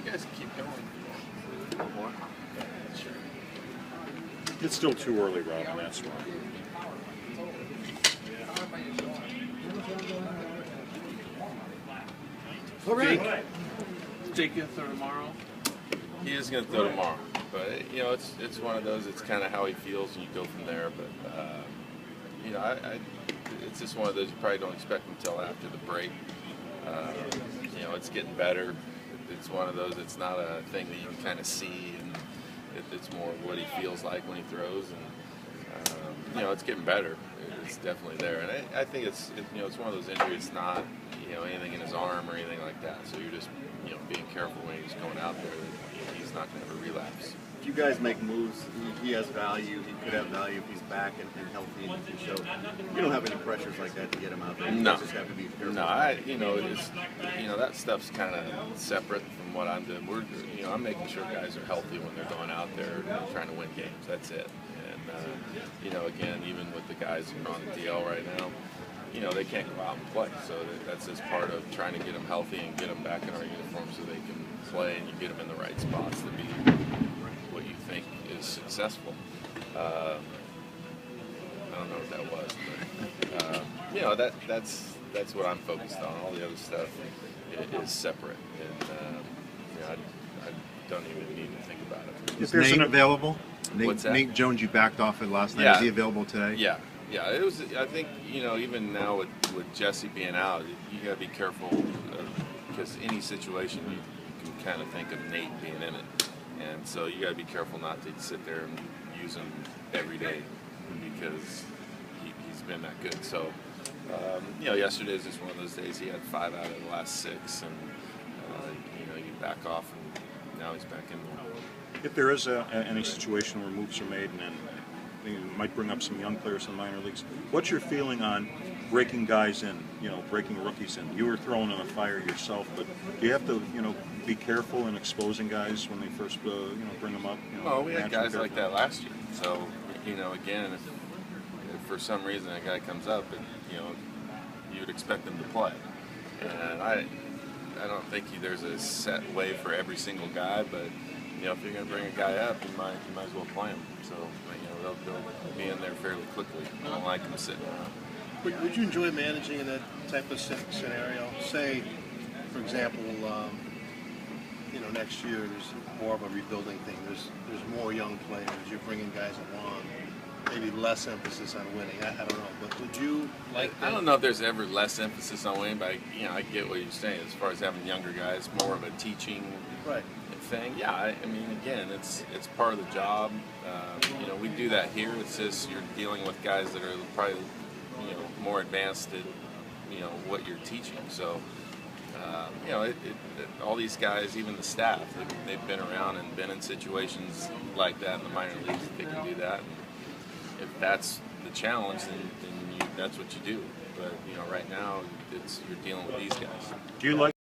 guys can keep going. One more. Yeah, sure. It's still too early, Robin, that's why. Jake gonna throw tomorrow? He is gonna throw tomorrow, but you know it's one of those. It's kind of how he feels, and you go from there. But you know, it's just one of those you probably don't expect until after the break. You know, it's getting better. It's one of those. It's not a thing that you can kind of see, and it's more what he feels like when he throws, and you know, it's getting better. It's definitely there, and I think it's you know, it's one of those injuries. It's not you know anything in his arm or anything like that. So you're just you know being careful when he's going out there that he's not going to have a relapse. If you guys make moves, he has value. He could have value if he's back and healthy and can show. You don't have any pressures like that to get him out there. You No, just have to be careful. no, you know, it's you know that stuff's kind of separate from what I'm doing. We're you know I'm making sure guys are healthy when they're going out there and trying to win games. That's it. And you know, again, even with the guys who are on the DL right now, you know, they can't go out and play. So that's just part of trying to get them healthy and get them back in our uniform so they can play and you get them in the right spots to be what you think is successful. I don't know what that was, but you know, that's what I'm focused on. All the other stuff is separate, and you know, I don't even need to think about it. Is Nate available? What's that? Nate Jones, you backed off it last night. Yeah. Is he available today? Yeah, yeah. It was. I think you know, even now with Jesse being out, you got to be careful because any situation you can kind of think of Nate being in it, and so you got to be careful not to sit there and use him every day because he's been that good. So you know, yesterday was just one of those days. He had 5 out of the last 6, and you know, you back off, and now he's back in there. If there is any situation where moves are made and you might bring up some young players in the minor leagues, what's your feeling on breaking guys in, you know, breaking rookies in? You were thrown in the fire yourself, but do you have to, you know, be careful in exposing guys when they first, you know, bring them up? You know, well, we had guys like that last year. So, you know, again, if for some reason a guy comes up, and you know, you would expect him to play. And I don't think there's a set way for every single guy, but you know, if you're going to bring a guy up, you might as well play him. So, you know, they'll be in there fairly quickly. I don't like them sitting around. Would you enjoy managing in that type of scenario? Say, for example, you know, next year there's more of a rebuilding thing. There's more young players. You're bringing guys along. Maybe less emphasis on winning. I don't know. But would you like that? I don't know if there's ever less emphasis on winning, but you know, I get what you're saying. As far as having younger guys, more of a teaching thing. Yeah, I mean, again, it's part of the job. You know, we do that here. It's just you're dealing with guys that are probably you know more advanced at you know what you're teaching. So you know, all these guys, even the staff, they've been around and been in situations like that in the minor leagues. They can do that. And if that's the challenge, then that's what you do. But you know, right now, you're dealing with these guys. Do you like